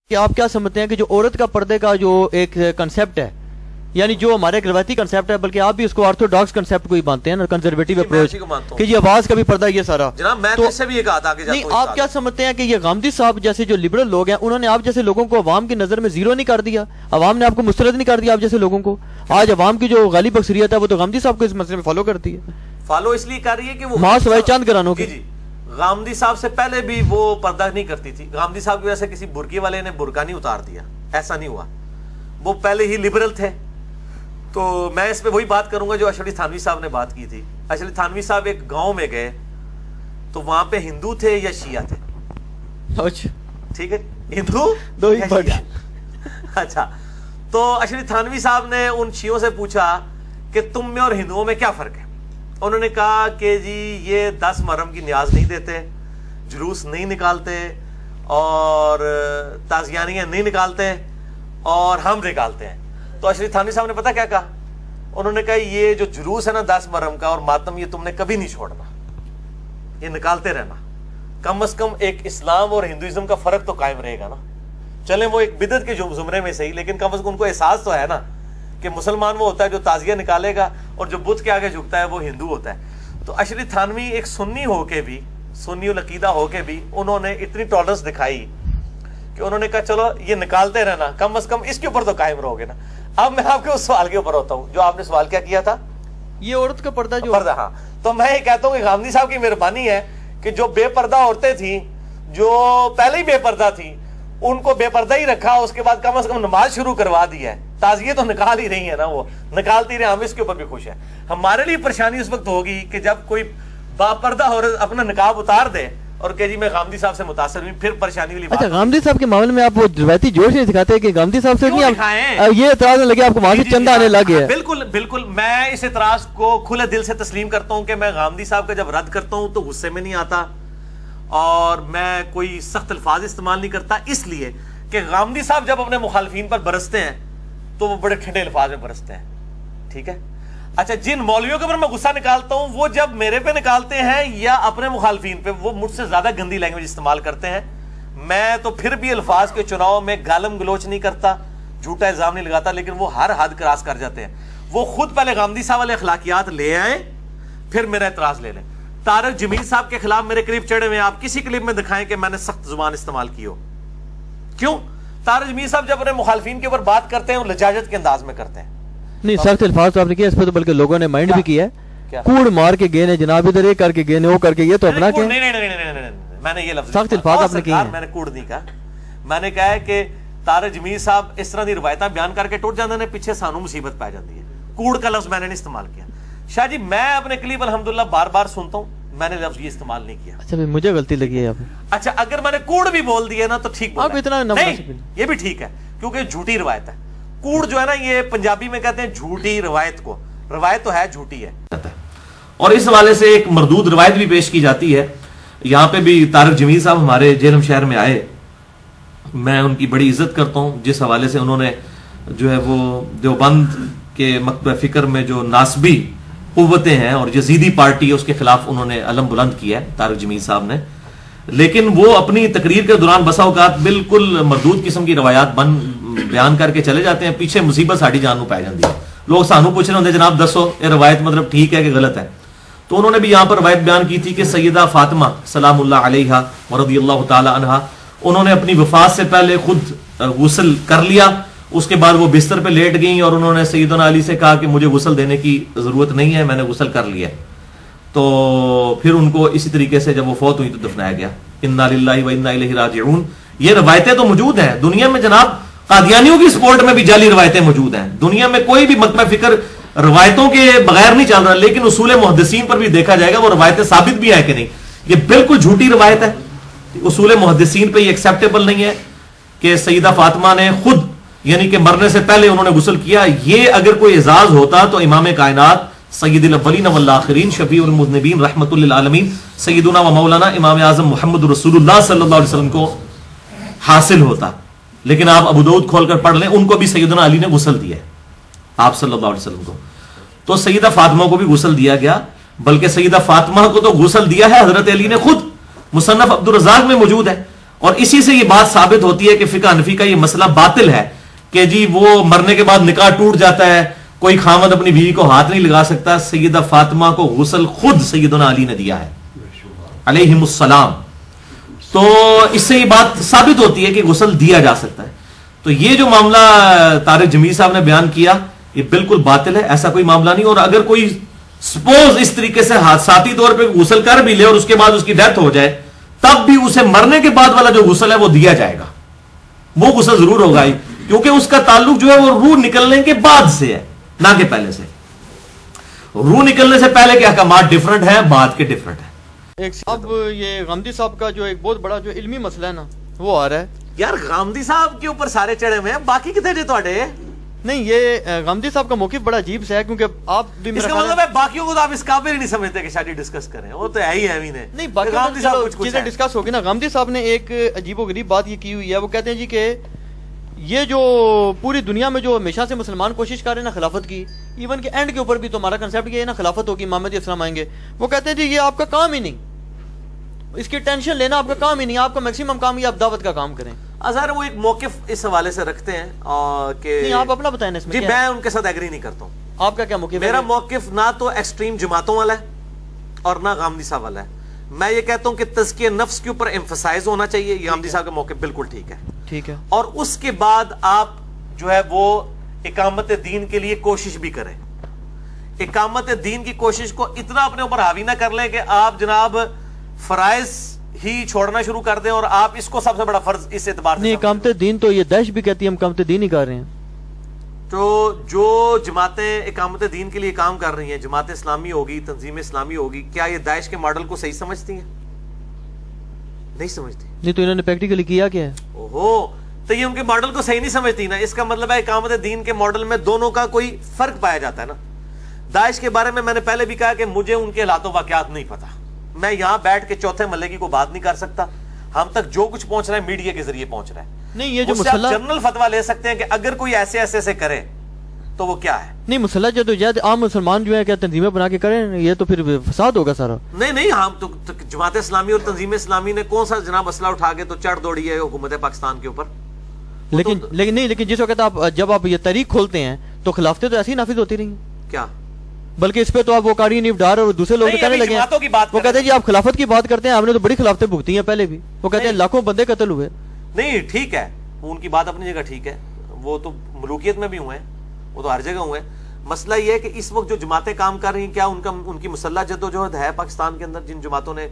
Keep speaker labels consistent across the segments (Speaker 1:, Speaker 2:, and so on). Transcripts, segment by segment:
Speaker 1: کہ آپ کیا سمجھتے ہیں کہ جو عورت کا پردے کا جو ایک کنسیپٹ ہے، یعنی جو ہمارے ایک روایتی کنسیپٹ ہے، بلکہ آپ بھی اس کو آرتھوڈاکس کنسیپٹ کو ہی مانتے ہیں نا، کنزرویٹو اپروچ، کہ یہ آواز کا بھی پردہ یہ سارا
Speaker 2: جناب میں تو اس سے بھی ایک آتا
Speaker 1: نہیں، آپ کیا سمجھتے ہیں کہ یہ غامدی صاحب جیسے جو لبرل لوگ ہیں انہوں نے آپ جیسے لوگوں کو عوام کی نظر میں زیرو نہیں کر دیا، عوام نے آپ کو مسترد نہیں کر دیا آپ جیسے لوگوں کو؟ آج عوام کی جو غالب اکثریت ہے وہ تو غامدی صاحب کو اس مسئلے میں فالو کرتی ہے،
Speaker 2: فالو اس لیے کر رہی ہے کہ وہ
Speaker 1: ماں سوائے چاند گرانوں کے۔
Speaker 2: جی غامدی صاحب سے پہلے بھی وہ پردہ نہیں کرتی تھی، غامدی صاحب کی وجہ سے کسی برقی والے نے برقع نہیں اتار دیا، ایسا نہیں ہوا، وہ پہلے ہی لبرل تھے۔ تو میں اس پہ وہی بات کروں گا جو اشرف تھانوی صاحب نے بات کی تھی۔ اشرف تھانوی صاحب ایک گاؤں میں گئے تو وہاں پہ ہندو تھے یا شیعہ تھے؟ ٹھیک ہے، ہندو
Speaker 1: دو ہی پارٹی۔
Speaker 2: اچھا، تو اشرف تھانوی صاحب نے ان شیعوں سے پوچھا کہ تم میں اور ہندوؤں میں کیا فرق ہے؟ انہوں نے کہا کہ جی یہ 10 محرم کی نیاز نہیں دیتے، جلوس نہیں نکالتے، اور تازیانیاں نہیں نکالتے، اور ہم نکالتے ہیں۔ تو اشرف تھانوی صاحب نے پتہ کیا کہا؟ انہوں نے کہا یہ جو جلوس ہے نا 10 محرم کا اور ماتم، یہ تم نے کبھی نہیں چھوڑنا، یہ نکالتے رہنا، کم از کم ایک اسلام اور ہندوازم کا فرق تو قائم رہے گا نا۔ چلیں وہ ایک بدعت کے زمرے میں صحیح، لیکن کم از کم ان کو احساس تو ہے نا کہ مسلمان وہ ہوتا ہے جو تعزیہ نکالے گا، اور جو بت کے آگے جھکتا ہے وہ ہندو ہوتا ہے۔ تو اشرف تھانوی ایک سنی ہو کے بھی، سنی العقیدہ ہو کے بھی انہوں نے اتنی ٹالرنس دکھائی کہ انہوں نے کہا چلو یہ نکالتے رہنا، کم از کم اس کے اوپر تو قائم رہو گے نا۔ اب میں آپ کے اس سوال کے اوپر ہوتا ہوں جو آپ نے سوال کیا کیا تھا،
Speaker 1: یہ عورت کا پردہ جو
Speaker 2: پردہ، ہاں، تو میں یہ کہتا ہوں کہ غامدی صاحب کی مہربانی ہے کہ جو بے پردہ عورتیں تھیں، جو پہلے ہی بے پردہ تھیں، ان کو بے پردہ ہی رکھا، اس کے بعد کم از کم نماز شروع کروا دی ہے، تعزیے تو نکال ہی رہی ہے نا، وہ نکالتی رہے، ہم اس کے اوپر بھی خوش ہیں۔ ہمارے لیے پریشانی اس وقت ہوگی کہ جب کوئی با پردہ عورت اپنا نقاب اتار دے اور کہ جی میں غامدی صاحب سے متاثر ہوئی، پھر پریشانی والی بات۔
Speaker 1: اچھا، غامدی صاحب کے معاملے میں آپ وہ روایتی جوش نہیں دکھاتے کہ غامدی صاحب سے نہیں یہ اعتراض لگے آپ کو وہاں سے چندہ آنے لگے؟
Speaker 2: بالکل بالکل، میں اس اعتراض کو کھلے دل سے تسلیم کرتا ہوں کہ میں غامدی صاحب کا جب رد کرتا ہوں تو غصے میں نہیں آتا، اور میں کوئی سخت الفاظ استعمال نہیں کرتا، اس لیے کہ غامدی صاحب جب اپنے مخالفین پر برستے ہیں تو وہ بڑے ٹھنڈے الفاظ میں برستے ہیں، ٹھیک ہے۔ اچھا، جن مولویوں کے اوپر میں غصہ نکالتا ہوں وہ جب میرے پہ نکالتے ہیں یا اپنے مخالفین پہ، وہ مجھ سے زیادہ گندی لینگویج استعمال کرتے ہیں۔ میں تو پھر بھی الفاظ کے چناؤ میں گالم گلوچ نہیں کرتا، جھوٹا الزام نہیں لگاتا، لیکن وہ ہر حد کراس کر جاتے ہیں۔ وہ خود پہلے غامدی صاحب والے اخلاقیات لے آئیں، پھر میرا اعتراض لے لیں۔ طارق جمیل صاحب کے خلاف میرے کلپ چڑھے ہوئے، آپ کسی کلپ میں دکھائیں کہ میں نے سخت زبان استعمال کی ہو؟ کیوں؟ طارق جمیل صاحب جب اپنے مخالفین کے اوپر بات کرتے ہیں وہ لجاجت کے انداز میں کرتے ہیں۔
Speaker 1: نہیں، سخت الفاظ تو آپ نے کیا، اس پہ تو بلکہ لوگوں نے مائنڈ بھی کیا ہے، کوڑ مار کے گئے نے جناب، ادھر یہ کر کے گئے نے وہ کر کے، یہ تو اپنا کیا؟
Speaker 2: نہیں، میں نے یہ لفظ
Speaker 1: سخت الفاظ آپ نے کیا،
Speaker 2: میں نے کوڑ نہیں کہا، میں نے کہا ہے کہ طارق جمیل صاحب اس طرح دی روایتاں بیان کر کے ٹوٹ جاندے نے، پیچھے سانو مصیبت پہ جاندی ہے۔ کوڑ کا لفظ میں نے نہیں استعمال کیا۔ شاہ جی میں اپنے کلپ الحمدللہ بار بار سنتا ہوں، میں نے لفظ یہ استعمال نہیں کیا۔
Speaker 1: اچھا مجھے غلطی لگی ہے آپ۔
Speaker 2: اچھا، اگر میں نے کوڑ بھی بول دیا نا تو ٹھیک بولا،
Speaker 1: آپ اتنا
Speaker 2: نہیں یہ بھی ٹھیک ہے، کیونکہ جھوٹی روایت ہے۔ کوڑ جو ہے نا یہ پنجابی میں کہتے ہیں جھوٹی روایت کو، روایت تو ہے جھوٹی ہے۔
Speaker 3: اور اس حوالے سے ایک مردود روایت بھی پیش کی جاتی ہے۔ یہاں پہ بھی طارق جمیل صاحب ہمارے جہلم شہر میں آئے، میں ان کی بڑی عزت کرتا ہوں جس حوالے سے انہوں نے جو ہے وہ دیوبند کے مکتبہ فکر میں جو ناسبی قوتیں ہیں اور یزیدی پارٹی ہے اس کے خلاف انہوں نے علم بلند کیا ہے طارق جمیل صاحب نے، لیکن وہ اپنی تقریر کے دوران بسا اوقات بالکل مردود قسم کی روایات بیان کر کے چلے جاتے ہیں، پیچھے مصیبت ساڑی جان پائی جاتی ہے۔ لوگ سانو پوچھ رہے ہوتے جناب دسو یہ روایت مطلب ٹھیک ہے کہ غلط ہے؟ تو انہوں نے بھی یہاں پر روایت بیان کی تھی کہ سیدہ فاطمہ سلام اللہ علیہا ورضی اللہ تعالی عنہا، انہوں نے اپنی وفات سے پہلے خود غسل کر لیا، اس کے بعد وہ بستر پہ لیٹ گئیں اور انہوں نے سیدنا علی سے کہا کہ مجھے غسل دینے کی ضرورت نہیں ہے، میں نے غسل کر لیا۔ تو پھر ان کو اسی طریقے سے جب وہ فوت ہوئی تو دفنایا گیا۔ انا للہ و انا الیہ راجعون۔ یہ روایتیں تو موجود ہیں دنیا میں جناب، قادیانیوں کی سپورٹ میں بھی جعلی روایتیں موجود ہیں دنیا میں، کوئی بھی مکتبہ فکر روایتوں کے بغیر نہیں چل رہا، لیکن اصول محدثین پر بھی دیکھا جائے گا وہ روایتیں ثابت بھی ہیں کہ نہیں، یہ بالکل جھوٹی روایت ہے، اصول محدثین پہ یہ ایکسیپٹیبل نہیں ہے کہ سیدہ فاطمہ نے خود یعنی کہ مرنے سے پہلے انہوں نے غسل کیا۔ یہ اگر کوئی اعزاز ہوتا تو امام کائنات سید الاولین والآخرین شفیع المذنبین رحمت للعالمین سیدنا و مولانا امام اعظم محمد رسول اللہ صلی اللہ علیہ وسلم کو حاصل ہوتا، لیکن آپ ابو داؤد کھول کر پڑھ لیں، ان کو بھی سیدنا علی نے غسل دیا ہے آپ صلی اللہ علیہ وسلم کو، تو سیدہ فاطمہ کو بھی غسل دیا گیا، بلکہ سیدہ فاطمہ کو تو غسل دیا ہے حضرت علی نے خود، مصنف عبد الرزاق میں موجود ہے۔ اور اسی سے یہ بات ثابت ہوتی ہے کہ فقہ حنفی کا یہ مسئلہ باطل ہے کہ جی وہ مرنے کے بعد نکاح ٹوٹ جاتا ہے، کوئی خاوند اپنی بیوی کو ہاتھ نہیں لگا سکتا. سیدہ فاطمہ کو غسل خود سیدنا علی نے دیا ہے علیہم السلام. تو اس سے یہ بات ثابت ہوتی ہے کہ غسل دیا جا سکتا ہے. تو یہ جو معاملہ طارق جمیل صاحب نے بیان کیا یہ بالکل باطل ہے، ایسا کوئی معاملہ نہیں. اور اگر کوئی سپوز اس طریقے سے حادثاتی طور پہ غسل کر بھی لے اور اس کے بعد اس کی ڈیتھ ہو جائے، تب بھی اسے مرنے کے بعد والا جو غسل ہے وہ دیا جائے گا، وہ غسل ضرور ہوگا ہی، کیونکہ اس کا تعلق جو ہے وہ روح نکلنے کے بعد سے ہے نہ کہ پہلے سے. روح نکلنے سے پہلے کے احکامات ڈیفرنٹ ہیں، بعد کے ڈیفرنٹ ہیں.
Speaker 1: اب یہ غامدی صاحب کا جو ایک بہت بڑا جو علمی مسئلہ ہے نا وہ آ رہا ہے.
Speaker 2: یار غامدی صاحب کے اوپر سارے چڑھے ہوئے ہیں، باقی کتنے جے تھوڑے؟
Speaker 1: نہیں، یہ غامدی صاحب کا موقف بڑا عجیب سے ہے، کیونکہ آپ بھی
Speaker 2: اس کا مطلب ہے باقیوں کو تو آپ اس قابل ہی نہیں سمجھتے کہ شادی ڈسکس کریں. وہ تو ہے ہی ہے
Speaker 1: نہیں، باقی چیزیں ڈسکس ہوگی نا. غامدی صاحب نے ایک عجیب و غریب بات یہ کی ہوئی ہے. وہ کہتے ہیں جی کہ یہ جو پوری دنیا میں جو ہمیشہ سے مسلمان کوشش کر رہے ہیں نا خلافت کی، ایون کہ اینڈ کے اوپر بھی تو ہمارا کنسیپٹ یہ ہے نا خلافت ہوگی، محمد اسلام آئیں گے. وہ کہتے ہیں جی یہ آپ کا کام ہی نہیں، اس کی ٹینشن لینا آپ کا کام ہی نہیں، آپ کا میکسیمم کام یہ آپ دعوت کا کام کریں.
Speaker 2: اظہر وہ ایک موقف اس حوالے سے رکھتے ہیں کہ
Speaker 1: نہیں، آپ اپنا بتائیں اس میں.
Speaker 2: جی میں ان کے ساتھ ایگری نہیں کرتا ہوں.
Speaker 1: آپ کا کیا موقف ہے؟
Speaker 2: میرا موقف نہ تو ایکسٹریم جماعتوں والا ہے اور نہ غامدی صاحب والا ہے. میں یہ کہتا ہوں کہ تزکیہ نفس کے اوپر ایمفسائز ہونا چاہیے. یہ غامدی صاحب کا موقف بالکل ٹھیک ہے.
Speaker 1: ٹھیک ہے.
Speaker 2: اور اس کے بعد آپ جو ہے وہ اقامت دین کے لیے کوشش بھی کریں. اقامت دین کی کوشش کو اتنا اپنے اوپر حاوی نہ کر لیں کہ آپ جناب فرائض ہی چھوڑنا شروع کر دیں اور آپ اس کو سب سے بڑا فرض اس اعتبار سے
Speaker 1: نہیں. اقامت دین تو یہ داعش بھی کہتی ہے ہم اقامت دین ہی کر رہے ہیں.
Speaker 2: تو جو جماعتیں اقامت دین کے لیے کام کر رہی ہیں، جماعت اسلامی ہوگی، تنظیم اسلامی ہوگی، کیا یہ داعش کے ماڈل کو صحیح سمجھتی ہیں؟ نہیں سمجھتی.
Speaker 1: نہیں تو انہوں نے پریکٹیکلی کیا کیا ہے؟
Speaker 2: اوہو، تو یہ ان کے ماڈل کو صحیح نہیں سمجھتی نا. اس کا مطلب ہے اقامت دین کے ماڈل میں دونوں کا کوئی فرق پایا جاتا ہے نا. داعش کے بارے میں نے پہلے بھی کہا کہ مجھے ان کے حالات و واقعات نہیں پتا. میں یہاں بیٹھ کے چوتھے محلے کی کوئی بات نہیں کر سکتا. ہم تک جو کچھ پہنچ رہا ہے میڈیا کے ذریعے پہنچ رہا ہے.
Speaker 1: نہیں، یہ جو
Speaker 2: اس سے آپ
Speaker 1: مسئلہ
Speaker 2: جنرل فتویٰ لے سکتے ہیں کہ اگر کوئی ایسے ایسے سے کرے تو وہ کیا ہے.
Speaker 1: نہیں، مسئلہ جدوجہد عام مسلمان جو ہے کیا تنظیمیں بنا کے کریں، یہ تو پھر فساد ہوگا سارا.
Speaker 2: نہیں، ہم تو جماعت اسلامی اور تنظیم اسلامی نے کون سا جناب اسلحہ اٹھا کے تو چڑھ دوڑی ہے حکومت پاکستان کے اوپر.
Speaker 1: لیکن جس وقت آپ جب آپ یہ تحریک کھولتے ہیں تو خلافتیں تو ایسی نافذ ہوتی رہی ہیں.
Speaker 2: کیا؟
Speaker 1: بلکہ اس پہ تو آپ وہ قاری نیف ڈار اور دوسرے لوگ کہنے لگے ہیں. وہ کہتے ہیں جی آپ خلافت کی بات کرتے ہیں، آپ نے تو بڑی خلافتیں بھگتی ہیں پہلے بھی. وہ کہتے ہیں لاکھوں بندے قتل ہوئے.
Speaker 2: نہیں ٹھیک ہے، ان کی بات اپنی جگہ ٹھیک ہے، وہ تو ملوکیت میں بھی ہوئے ہیں، وہ تو ہر جگہ ہوئے ہیں. مسئلہ یہ ہے کہ اس وقت جو جماعتیں کام کر رہی ہیں، کیا ان کی مسلح جدوجہد ہے پاکستان کے اندر؟ جن جماعتوں نے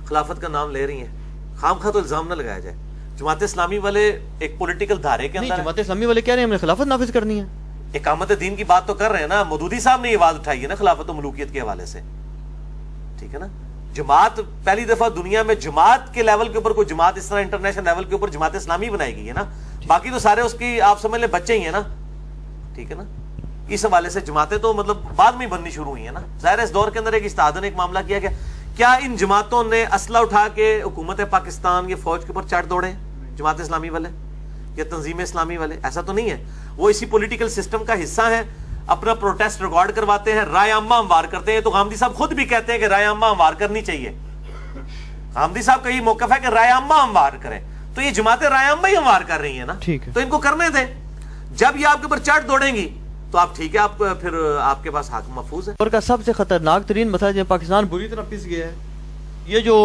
Speaker 2: خلافت کا نام لے رہی ہیں، خام خواہ تو الزام نہ لگایا جائے. جماعت اسلامی والے ایک پولیٹیکل دھارے کے اندر،
Speaker 1: جماعت اسلامی والے کہہ رہے ہیں ہم نے خلافت نافذ کرنی ہے.
Speaker 2: اقامت دین کی بات تو کر رہے ہیں نا. مودودی صاحب نے یہ آواز اٹھائی ہے نا خلافت و ملوکیت کے حوالے سے. ٹھیک ہے نا. جماعت پہلی دفعہ دنیا میں جماعت کے لیول کے اوپر کوئی جماعت اس طرح انٹرنیشنل لیول کے اوپر جماعت اسلامی بنائی گئی ہے نا. باقی تو سارے اس کی آپ سمجھ لیں بچے ہی ہیں نا. ٹھیک ہے نا. اس حوالے سے جماعتیں تو مطلب بعد میں بننی شروع ہوئی ہیں نا. ظاہر اس دور کے اندر ایک اجتہاد نے ایک معاملہ کیا کہ کیا ان جماعتوں نے اسلحہ اٹھا کے حکومت پاکستان یہ فوج کے اوپر چڑھ دوڑے جماعت اسلامی والے یا تنظیم اسلامی والے؟ ایسا تو نہیں ہے. وہ اسی پولیٹیکل سسٹم کا حصہ ہیں، اپنا پروٹیسٹ ریکارڈ کرواتے ہیں، رائے عامہ ہموار کرتے ہیں. تو غامدی صاحب خود بھی کہتے ہیں کہ رائے عامہ ہموار کرنی چاہیے. غامدی صاحب کا یہ موقف ہے کہ رائے عامہ ہموار کریں. تو یہ جماعتیں رائے عامہ ہی ہموار کر رہی ہیں نا. تو ان کو کرنے دیں. جب یہ آپ کے اوپر چڑھ دوڑیں گی تو آپ ٹھیک ہے، آپ پھر آپ کے پاس حق محفوظ ہے.
Speaker 1: اور کا سب سے خطرناک ترین مسئلہ جب پاکستان بری طرح پس گیا ہے، یہ جو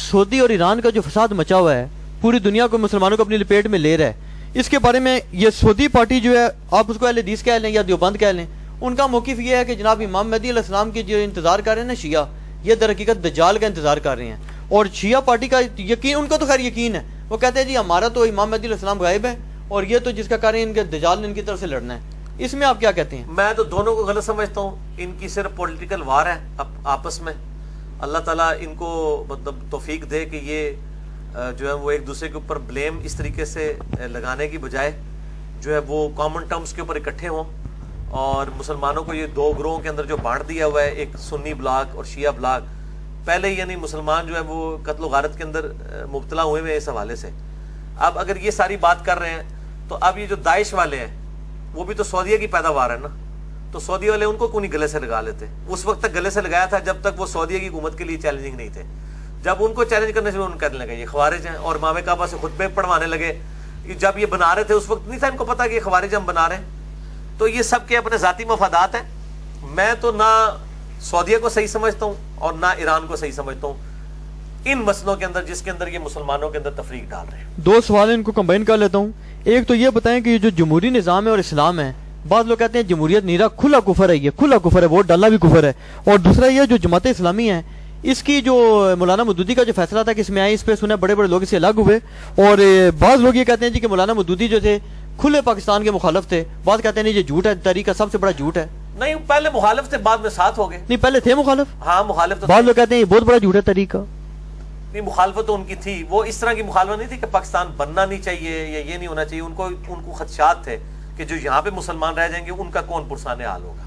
Speaker 1: سعودی اور ایران کا جو فساد مچا ہوا ہے، پوری دنیا کو مسلمانوں کو اپنی لپیٹ میں لے رہا ہے. اس کے بارے میں یہ سعودی پارٹی جو ہے، آپ اس کو اہل حدیث کہہ لیں یا دیوبند کہہ لیں، ان کا موقف یہ ہے کہ جناب امام مہدی علیہ السلام کی جو انتظار کر رہے ہیں نا شیعہ، یہ در حقیقت دجال کا انتظار کر رہے ہیں. اور شیعہ پارٹی کا یقین، ان کو تو خیر یقین ہے، وہ کہتے ہیں جی ہمارا تو امام مہدی علیہ السلام غائب ہے اور یہ تو جس کا کر رہے ہیں ان کے دجال نے ان کی طرف سے لڑنا ہے. اس میں آپ کیا کہتے ہیں؟
Speaker 2: میں تو دونوں کو غلط سمجھتا ہوں. ان کی صرف پولیٹیکل وار ہے آپس میں. اللہ تعالیٰ ان کو مطلب توفیق دے کہ یہ جو ہے وہ ایک دوسرے کے اوپر بلیم اس طریقے سے لگانے کی بجائے جو ہے وہ کامن ٹرمز کے اوپر اکٹھے ہوں اور مسلمانوں کو یہ دو گروہوں کے اندر جو بانٹ دیا ہوا ہے، ایک سنی بلاک اور شیعہ بلاک، پہلے یعنی مسلمان جو ہے وہ قتل و غارت کے اندر مبتلا ہوئے ہیں اس حوالے سے. اب اگر یہ ساری بات کر رہے ہیں تو اب یہ جو داعش والے ہیں وہ بھی تو سعودیہ کی پیداوار ہے نا. تو سعودی والے ان کو کیوں نہیں گلے سے لگا لیتے؟ اس وقت تک گلے سے لگایا تھا جب تک وہ سعودیہ کی حکومت کے لیے چیلنجنگ نہیں تھے. جب ان کو چیلنج کرنے سے ان کہنے لگے یہ خوارج ہیں، اور امام کعبہ سے خطبے پڑھوانے لگے. جب یہ بنا رہے تھے اس وقت نہیں تھا ان کو پتا کہ یہ خوارج ہم بنا رہے ہیں. تو یہ سب کے اپنے ذاتی مفادات ہیں. میں تو نہ سعودیہ کو صحیح سمجھتا ہوں اور نہ ایران کو صحیح سمجھتا ہوں ان مسئلوں کے اندر جس کے اندر یہ مسلمانوں کے اندر تفریق ڈال رہے ہیں.
Speaker 1: دو سوال ان کو کمبائن کر لیتا ہوں. ایک تو یہ بتائیں کہ یہ جو جمہوری نظام ہے اور اسلام ہے، بعض لوگ کہتے ہیں جمہوریت نیرا کھلا کفر ہے، یہ کھلا کفر ہے، ووٹ ڈالنا بھی کفر ہے. اور دوسرا یہ جو جماعت اسلامی ہے، اس کی جو مولانا مودودی کا جو فیصلہ تھا کہ اس میں آئے، اس پہ سنے بڑے بڑے لوگ اس سے الگ ہوئے. اور بعض لوگ یہ کہتے ہیں جی کہ مولانا مودودی جو تھے کھلے پاکستان کے مخالف تھے. بعض کہتے ہیں نہیں یہ جھوٹ ہے، تحریک کا سب سے بڑا جھوٹ ہے.
Speaker 2: نہیں، پہلے مخالف تھے، بعد میں ساتھ ہو گئے.
Speaker 1: نہیں پہلے تھے مخالف.
Speaker 2: ہاں مخالف تو
Speaker 1: بعض لوگ کہتے ہیں یہ بہت بڑا جھوٹ ہے تحریک کا.
Speaker 2: نہیں، مخالفت تو ان کی تھی. وہ اس طرح کی مخالفت نہیں تھی کہ پاکستان بننا نہیں چاہیے یا یہ نہیں ہونا چاہیے. ان کو خدشات تھے کہ جو یہاں پہ مسلمان رہ جائیں گے ان کا کون پرسان حال ہوگا.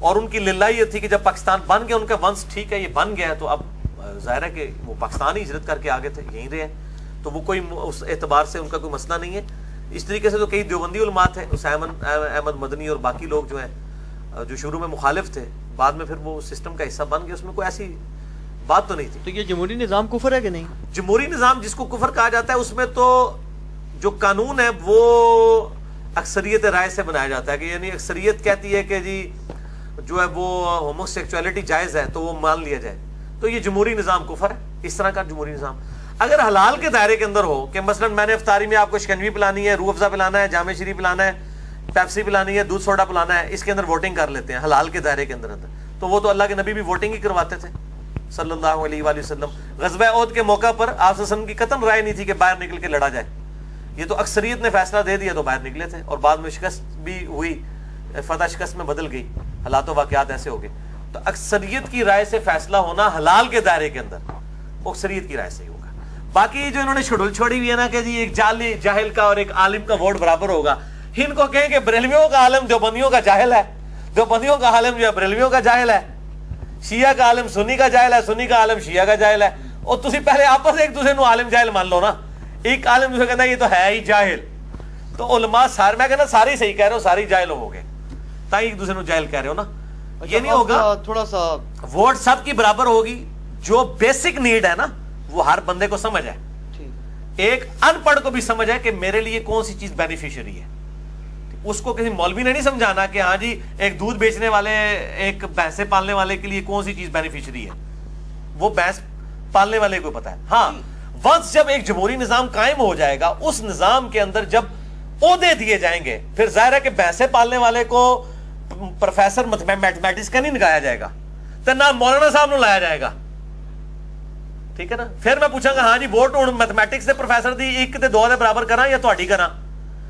Speaker 2: اور ان کی للہ یہ تھی کہ جب پاکستان بن گیا، ان کا ونس ٹھیک ہے یہ بن گیا ہے، تو اب ظاہر ہے کہ وہ پاکستان ہی ہجرت کر کے آگے تھے، یہیں رہے. تو وہ کوئی اس اعتبار سے ان کا کوئی مسئلہ نہیں ہے. اس طریقے سے تو کئی دیوبندی علماء تھے، حسین احمد مدنی اور باقی لوگ جو ہیں جو شروع میں مخالف تھے، بعد میں پھر وہ سسٹم کا حصہ بن گئے. اس میں کوئی ایسی بات تو نہیں تھی.
Speaker 1: تو یہ جمہوری نظام کفر ہے کہ نہیں؟
Speaker 2: جمہوری نظام جس کو کفر کہا جاتا ہے، اس میں تو جو قانون ہے وہ اکثریت رائے سے بنایا جاتا ہے کہ یعنی اکثریت کہتی ہے کہ جی جو ہے وہ ہومو سیکچولیٹی جائز ہے تو وہ مان لیا جائے. تو یہ جمہوری نظام کفر ہے. اس طرح کا جمہوری نظام اگر حلال کے دائرے کے اندر ہو کہ مثلا میں نے افطاری میں آپ کو شکنجی پلانی ہے، روح افزا پلانا ہے، جامع شریف پلانا ہے، پیپسی پلانی ہے، دودھ سوڈا پلانا ہے، اس کے اندر ووٹنگ کر لیتے ہیں حلال کے دائرے کے اندر. تو وہ تو اللہ کے نبی بھی ووٹنگ ہی کرواتے تھے صلی اللہ علیہ وآلہ وسلم. غزوہ احد کے موقع پر آپ صلی اللہ علیہ وسلم کی قطعاً رائے نہیں تھی کہ باہر نکل کے لڑا جائے. یہ تو اکثریت نے فیصلہ دے دیا تو باہر نکلے تھے، اور بعد میں شکست بھی ہوئی، فتح شکست میں بدل گئی، حالات و واقعات ایسے ہو گئے. تو اکثریت کی رائے سے فیصلہ ہونا حلال کے دائرے کے اندر وہ اکثریت کی رائے سے ہی ہوگا. باقی جو انہوں نے شڈول چھوڑی ہوئی ہے نا کہ جی ایک جاہل کا اور ایک عالم کا ووٹ برابر ہوگا، ان کو کہیں کہ بریلویوں کا عالم دیوبندیوں کا جاہل ہے، دیوبندیوں کا عالم جو ہے بریلویوں کا جاہل ہے، شیعہ کا عالم سنی کا جاہل ہے، سنی کا عالم شیعہ کا جاہل ہے. اور تسی پہلے آپس ایک دوسرے نو عالم جاہل مان لو نا. ایک عالم دوسرے کہتا ہے یہ تو ہے ہی جاہل. تو علماء سارے میں کہنا ساری صحیح کہہ رہے ہو، ساری جاہل ہو گئے تاکہ ایک دوسرے نو جاہل کہہ رہے ہو نا. یہ نہیں ہوگا.
Speaker 1: تھوڑا سا
Speaker 2: ووٹ سب کی برابر ہوگی. جو بیسک نیڈ ہے نا وہ ہر بندے کو سمجھ ہے. ایک ان پڑھ کو بھی سمجھ ہے کہ میرے لیے کون سی چیز بینیفیشری ہے. اس کو کسی مولوی نے نہیں سمجھانا کہ ہاں جی ایک دودھ بیچنے والے ایک بھینسیں پالنے والے کے لیے کون سی چیز بینیفیشری ہے، وہ بھینس پالنے والے کو پتا ہے. ہاں ونس جب ایک جمہوری نظام قائم ہو جائے گا، اس نظام کے اندر جب عہدے دیے جائیں گے، پھر ظاہر ہے کہ بھینسیں پالنے والے کو پروفیسر میتھمیٹکس کا نہیں نکایا جائے گا، تو نہ مولانا صاحب نو لایا جائے گا. ٹھیک ہے نا. پھر میں پوچھا گا ہاں جی ووٹ ہوں میتھمیٹکس دے پروفیسر دی 1 تے 2 دے برابر کرا یا تہاڈی کرا،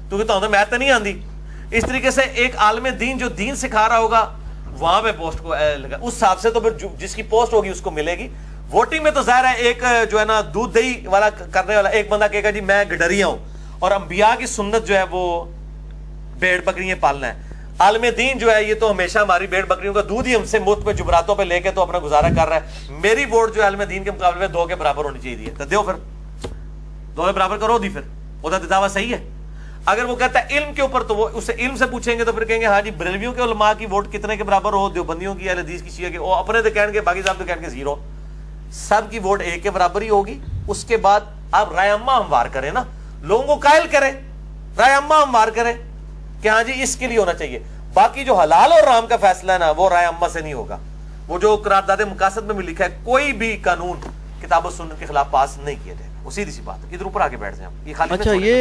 Speaker 2: کیونکہ تہاڈے میتھ تے نہیں آندی. اس طریقے سے ایک عالم دین جو دین سکھا رہا ہوگا وہاں پہ پوسٹ کو لگا، اس حساب سے تو پھر جس کی پوسٹ ہوگی اس کو ملے گی. ووٹنگ میں تو ظاہر ہے ایک جو ہے نا دودھ دہی والا کرنے والا ایک بندہ کہے گا جی میں گڈریا ہوں، اور انبیاء کی سنت جو ہے وہ بھیڑ بکریاں پالنا ہے. عالم دین جو ہے یہ تو ہمیشہ ہماری بھیڑ بکریوں کا دودھ ہی ہم سے مفت پہ جبراتوں پہ لے کے تو اپنا گزارا کر رہا ہے. میری ووٹ جو ہے عالم دین کے مقابلے میں 2 کے برابر ہونی چاہیے. تو دیو پھر 2 کے برابر کرو دی، پھر وہ دعویٰ صحیح ہے. اگر وہ کہتا ہے علم کے اوپر تو وہ اسے علم سے پوچھیں گے تو پھر کہیں گے ہاں جی بریلویوں کے علماء کی ووٹ کتنے کے برابر ہو، دیوبندیوں کی، اہل حدیث کی، شیعہ کے، وہ اپنے تو کہیں گے، باقی صاحب تو کہیں گے 0. سب کی ووٹ 1 کے برابر ہی ہوگی. اس کے بعد آپ رائے عامہ ہموار کریں نا، لوگوں کو قائل کریں، رائے عامہ ہموار کریں کہ ہاں جی اس کے لیے ہونا چاہیے. باقی جو حلال اور حرام کا فیصلہ ہے نا وہ رائے عامہ سے نہیں ہوگا. وہ جو قرارداد مقاصد میں بھی لکھا ہے کوئی بھی قانون کتاب و سنت کے خلاف پاس نہیں کیا جائے گا. وہ سیدھی سی بات ہے. ادھر اوپر آگے بیٹھ جائیں آپ. یہ خالی
Speaker 1: اچھا یہ